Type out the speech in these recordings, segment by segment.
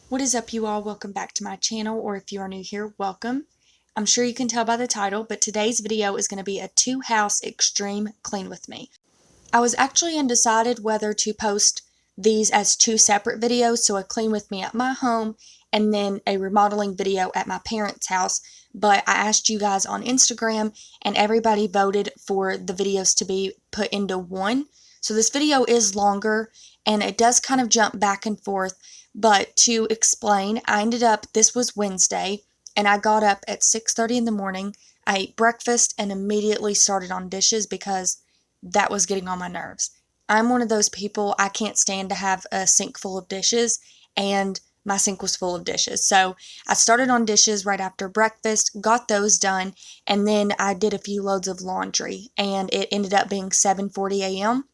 What is up, you all? Welcome back to my channel, or if you are new here, welcome. I'm sure you can tell by the title, but today's video is going to be a 2-house extreme clean with me. I was actually undecided whether to post these as 2 separate videos, so a clean with me at my home and then a remodeling video at my parents' house, but I asked you guys on Instagram and everybody voted for the videos to be put into one. So this video is longer and it does kind of jump back and forth, but to explain, this was Wednesday and I got up at 6:30 in the morning. I ate breakfast and immediately started on dishes because that was getting on my nerves. I'm one of those people, I can't stand to have a sink full of dishes, and my sink was full of dishes. So I started on dishes right after breakfast, got those done, and then I did a few loads of laundry, and it ended up being 7:40 a.m.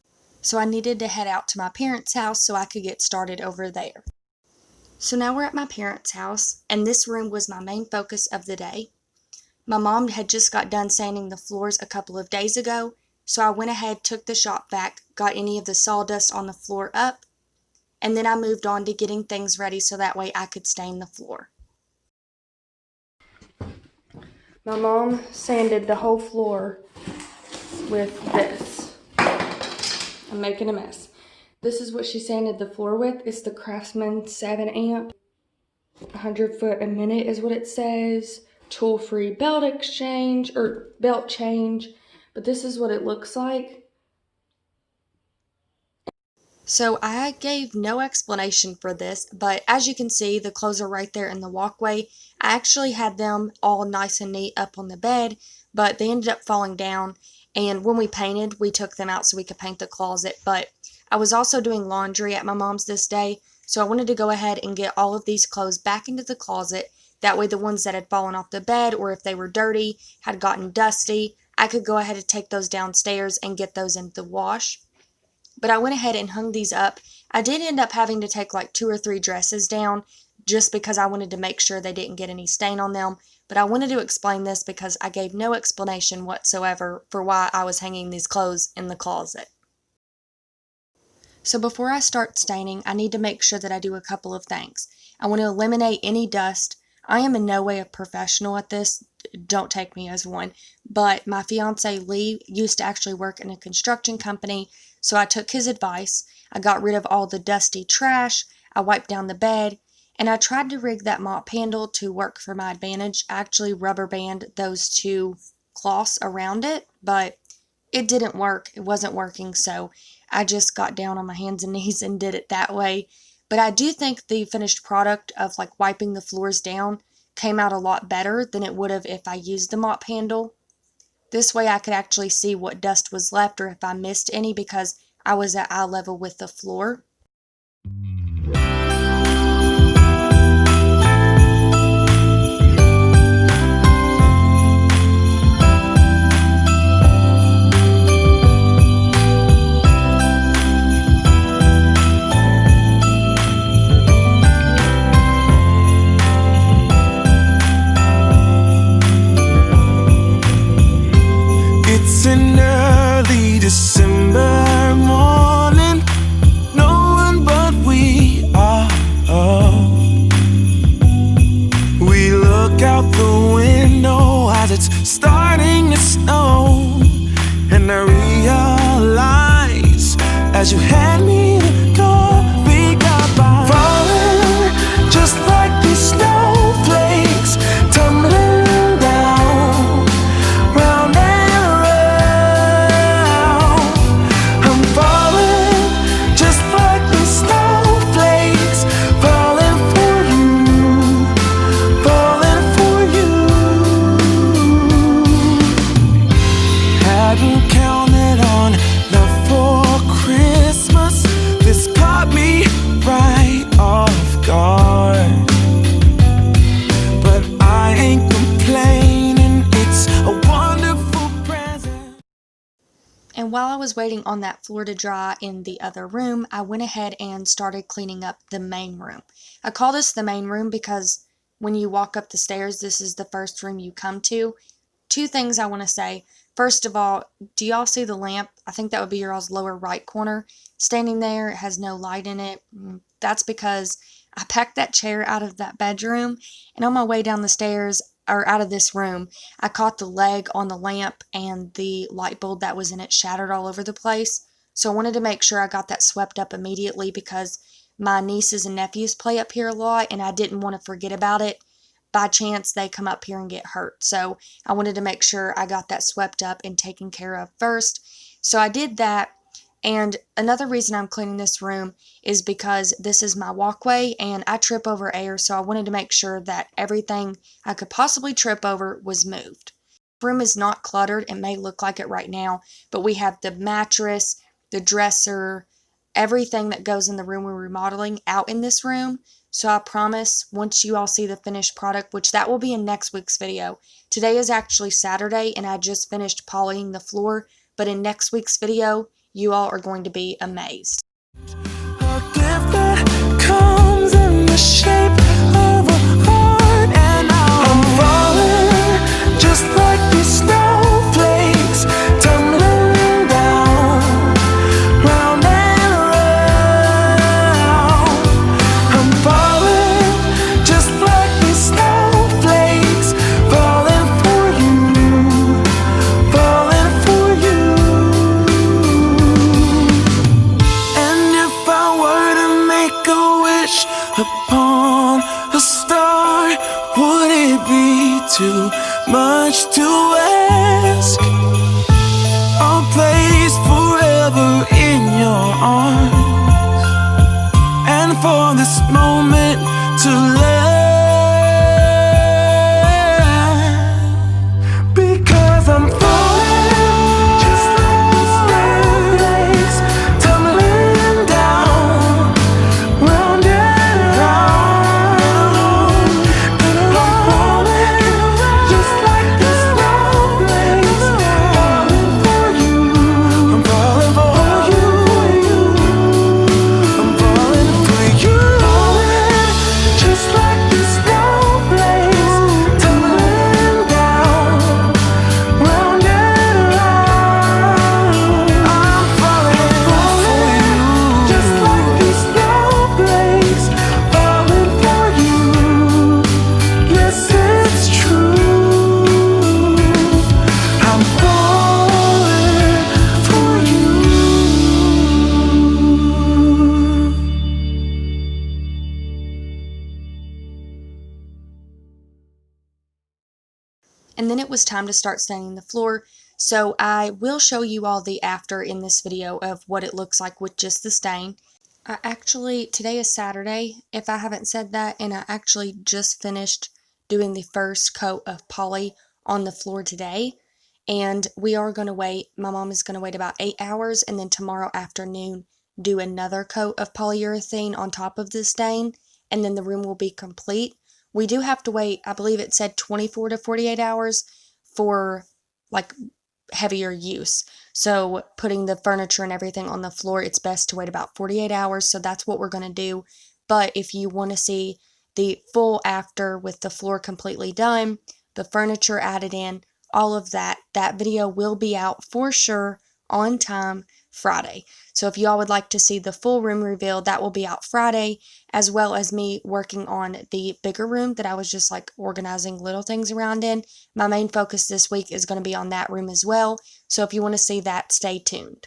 So I needed to head out to my parents' house so I could get started over there. So now we're at my parents' house, and this room was my main focus of the day. My mom had just got done sanding the floors a couple of days ago, so I went ahead, took the shop vac, got any of the sawdust on the floor up, and then I moved on to getting things ready so that way I could stain the floor. My mom sanded the whole floor with this. I'm making a mess. This is what she sanded the floor with. It's the Craftsman 7 amp. 100 foot a minute is what it says. Tool-free belt exchange, or belt change. But this is what it looks like. So I gave no explanation for this, but as you can see, the clothes are right there in the walkway. I actually had them all nice and neat up on the bed, but they ended up falling down. And when we painted, we took them out so we could paint the closet. But I was also doing laundry at my mom's this day, so I wanted to go ahead and get all of these clothes back into the closet. That way the ones that had fallen off the bed, or if they were dirty, had gotten dusty, I could go ahead and take those downstairs and get those into the wash. But I went ahead and hung these up. I did end up having to take like 2 or 3 dresses down just because I wanted to make sure they didn't get any stain on them. But I wanted to explain this because I gave no explanation whatsoever for why I was hanging these clothes in the closet. So before I start staining, I need to make sure that I do a couple of things. I want to eliminate any dust. I am in no way a professional at this. Don't take me as one. But my fiance Lee used to actually work in a construction company, so I took his advice. I got rid of all the dusty trash. I wiped down the bed, and I tried to rig that mop handle to work for my advantage. I actually rubber band those 2 cloths around it, but it didn't work. It wasn't working, so I just got down on my hands and knees and did it that way. But I do think the finished product of like wiping the floors down came out a lot better than it would have if I used the mop handle. This way I could actually see what dust was left or if I missed any because I was at eye level with the floor. It's an early December morning. No one but we are. We look out the window as it's starting to snow, and I realize as you hand me the coffee cup, I'm falling just like these snowflakes tumbling down round and round. I'm falling just like these snowflakes, falling for you, falling for you. Hadn't counted on love for Christmas. This caught me right off guard, but I ain't complaining. It's a wonderful present. And while I was waiting on that floor to dry in the other room, I went ahead and started cleaning up the main room. I call this the main room because when you walk up the stairs, this is the first room you come to. 2 things I want to say. First of all, do y'all see the lamp? I think that would be your all's lower right corner. Standing there, it has no light in it. That's because I packed that chair out of that bedroom, and on my way down the stairs, or out of this room, I caught the leg on the lamp and the light bulb that was in it shattered all over the place. So I wanted to make sure I got that swept up immediately because my nieces and nephews play up here a lot, and I didn't want to forget about it. By chance, they come up here and get hurt. So I wanted to make sure I got that swept up and taken care of first. So I did that. And another reason I'm cleaning this room is because this is my walkway and I trip over air, so I wanted to make sure that everything I could possibly trip over was moved. The room is not cluttered. It may look like it right now, but we have the mattress, the dresser, everything that goes in the room we're remodeling out in this room. So I promise once you all see the finished product, which that will be in next week's video. Today is actually Saturday and I just finished polishing the floor, but in next week's video, you all are going to be amazed. A gift that comes in the shape of a heart, and I'm falling just like these snowflakes, tumbling down, round and round. I'm falling just like these snowflakes, falling for you, falling for you. Upon a star, would it be too much to ask? A place forever in your arms, and for this moment to last, because I'm falling just like these snowflakes, tumbling down, round and round, and I'm falling just like these snowflakes, falling for you. I'm falling for you. I'm falling for you. Falling just like these snowflakes, tumbling down, round and round. I'm falling for you, just like these snowflakes, falling for you. Yes, it's true. I'm falling for you. And then it was time to start staining the floor. So I will show you all the after in this video of what it looks like with just the stain. Today is Saturday, if I haven't said that, and I actually just finished doing the first coat of poly on the floor today. And we are going to wait, my mom is going to wait about 8 hours, and then tomorrow afternoon do another coat of polyurethane on top of the stain, and then the room will be complete. We do have to wait, I believe it said 24 to 48 hours for like heavier use. So putting the furniture and everything on the floor, it's best to wait about 48 hours. So that's what we're going to do. But if you want to see the full after with the floor completely done, the furniture added in, all of that, that video will be out for sure on time Friday. So if you all would like to see the full room reveal, that will be out Friday, as well as me working on the bigger room that I was just like organizing little things around in. My main focus this week is going to be on that room as well. So if you want to see that, stay tuned.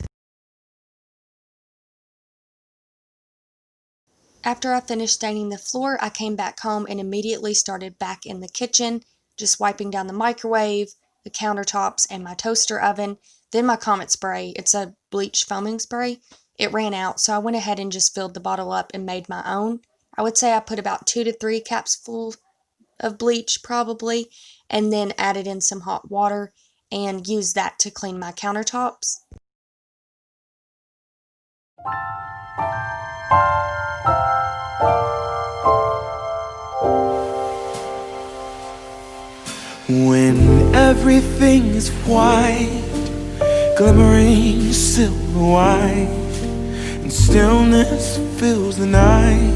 After I finished staining the floor, I came back home and immediately started back in the kitchen, just wiping down the microwave, the countertops, and my toaster oven. Then my Comet spray, it's a bleach foaming spray, it ran out, so I went ahead and just filled the bottle up and made my own. I would say I put about 2 to 3 caps full of bleach probably, and then added in some hot water and used that to clean my countertops. When everything is white, glimmering silver white, and stillness fills the night,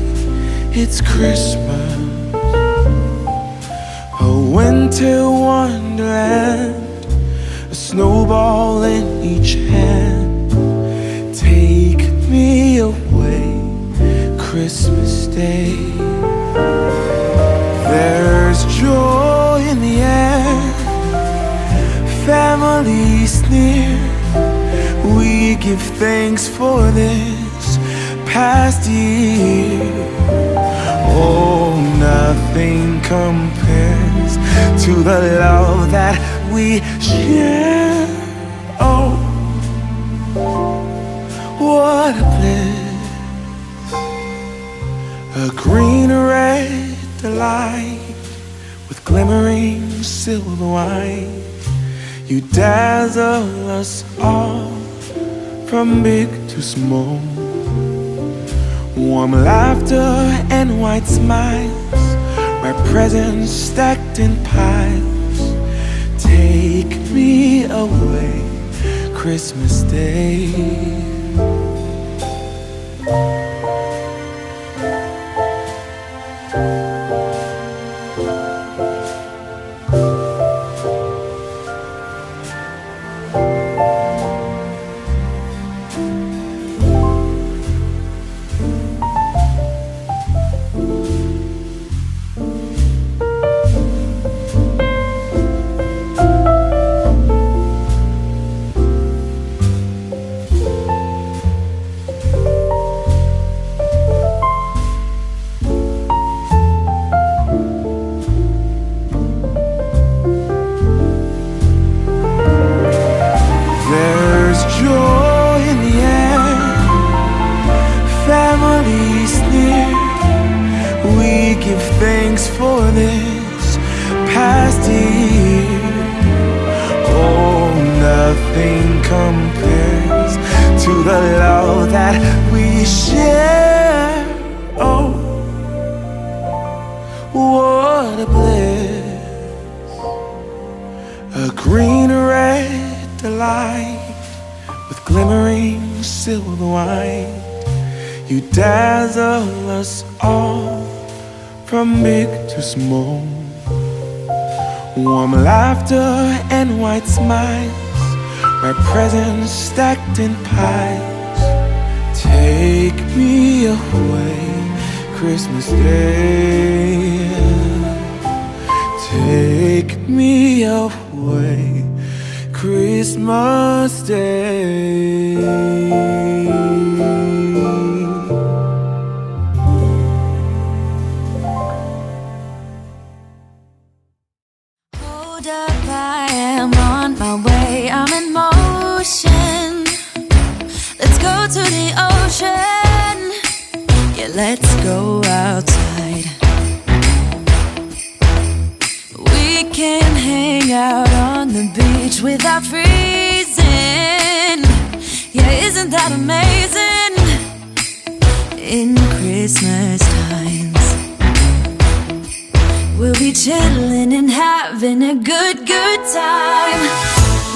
it's Christmas, a winter wonderland, a snowball in each hand. Take me away, Christmas Day. give thanks for this past year. Oh, nothing compares to the love that we share. Oh, what a bliss. A green red delight with glimmering silver wine. You dazzle us all from big to small. Warm laughter and white smiles, my presents stacked in piles. Take me away, Christmas Day. Thanks for this past year. Oh, nothing compares to the love that we share. Oh, what a bliss. A green red delight with glimmering silver wine. You dazzle us all from big to small. Warm laughter and white smiles, my presents stacked in piles. Take me away, Christmas Day. Take me away, Christmas Day. I am on my way, I'm in motion. Let's go to the ocean. Yeah, let's go outside. We can hang out on the beach without freezing. Yeah, isn't that amazing? In Christmas times we'll be chillin' and having a good time.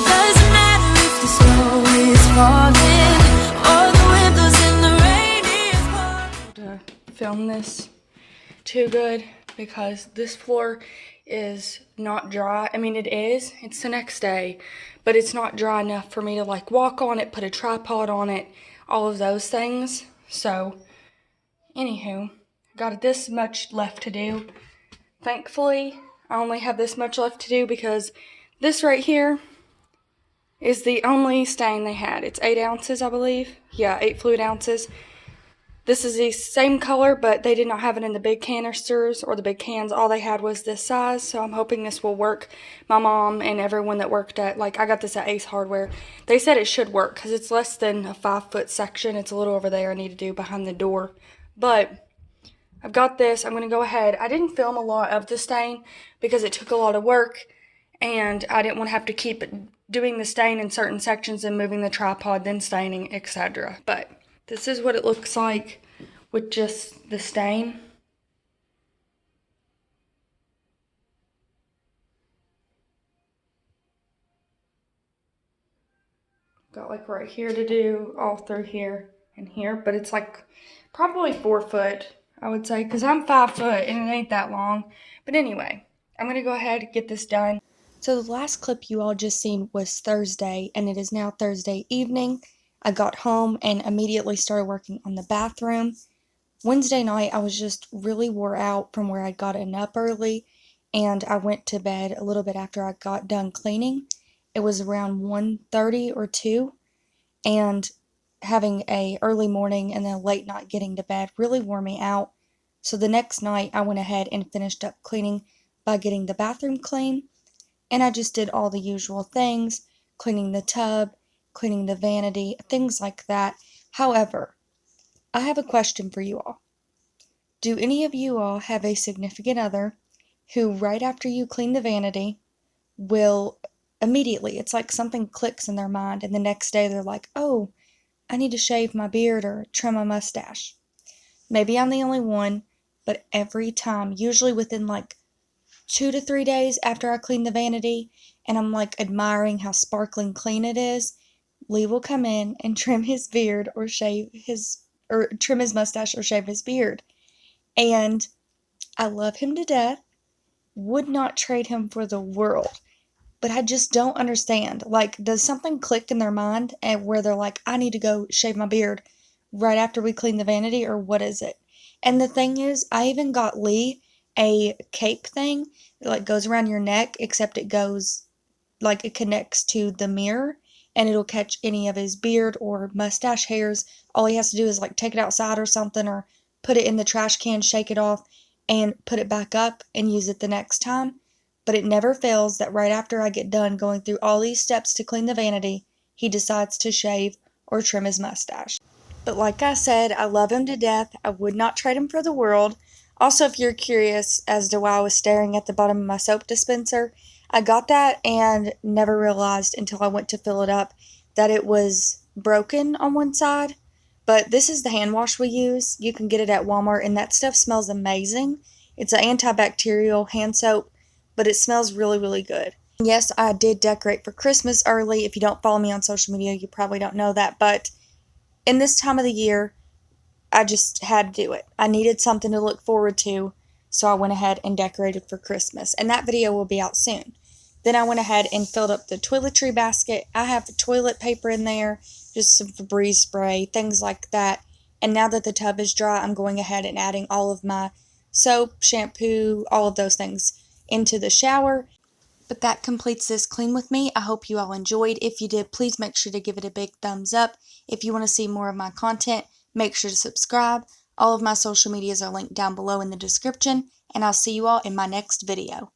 Doesn't matter if the snow is falling or the wind blows and the rain is pouring. To film this too good because this floor is not dry. I mean, it's the next day, but it's not dry enough for me to like walk on it, put a tripod on it, all of those things. So, anywho, got this much left to do. Thankfully, I only have this much left to do because this right here is the only stain they had. It's 8 ounces, I believe. Yeah, 8 fluid ounces. This is the same color, but they did not have it in the big canisters or the big cans. All they had was this size, so I'm hoping this will work. My mom and everyone that worked at, like, I got this at Ace Hardware. They said it should work because it's less than a 5-foot section. It's a little over there I need to do behind the door. But I've got this. I'm going to go ahead. I didn't film a lot of the stain because it took a lot of work, and I didn't want to have to keep doing the stain in certain sections and moving the tripod, then staining, etc. But this is what it looks like with just the stain. Got like right here to do, all through here and here, but it's like probably 4 foot, I would say, because I'm 5 foot and it ain't that long. But anyway, I'm going to go ahead and get this done. So the last clip you all just seen was Thursday, and it is now Thursday evening. I got home and immediately started working on the bathroom. Wednesday night, I was just really wore out from where I'd gotten up early, and I went to bed a little bit after I got done cleaning. It was around 1:30 or 2, and having a early morning and then a late night getting to bed really wore me out. So the next night I went ahead and finished up cleaning by getting the bathroom clean, and I just did all the usual things, cleaning the tub, cleaning the vanity, things like that. However, I have a question for you all. Do any of you all have a significant other who, right after you clean the vanity, will immediately, it's like something clicks in their mind, and the next day they're like, oh, I need to shave my beard or trim my mustache? Maybe I'm the only one, but every time, usually within like 2 to 3 days after I clean the vanity, and I'm like admiring how sparkling clean it is, Lee will come in and trim his beard or trim his mustache or shave his beard. And I love him to death, would not trade him for the world. But I just don't understand. Like, does something click in their mind and where they're like, I need to go shave my beard right after we clean the vanity, or what is it? And the thing is, I even got Lee a cape thing that like goes around your neck, except it goes like it connects to the mirror and it'll catch any of his beard or mustache hairs. All he has to do is like take it outside or something, or put it in the trash can, shake it off, and put it back up and use it the next time. But it never fails that right after I get done going through all these steps to clean the vanity, he decides to shave or trim his mustache. But like I said, I love him to death. I would not trade him for the world. Also, if you're curious as to why I was staring at the bottom of my soap dispenser, I got that and never realized until I went to fill it up that it was broken on one side. But this is the hand wash we use. You can get it at Walmart, and that stuff smells amazing. It's an antibacterial hand soap, but it smells really, really good. Yes, I did decorate for Christmas early. If you don't follow me on social media, you probably don't know that, but in this time of the year, I just had to do it. I needed something to look forward to, so I went ahead and decorated for Christmas, and that video will be out soon. Then I went ahead and filled up the toiletry basket. I have the toilet paper in there, just some Febreze spray, things like that. And now that the tub is dry, I'm going ahead and adding all of my soap, shampoo, all of those things into the shower. But that completes this clean with me. I hope you all enjoyed. If you did, please make sure to give it a big thumbs up. If you want to see more of my content, make sure to subscribe. All of my social medias are linked down below in the description, and I'll see you all in my next video.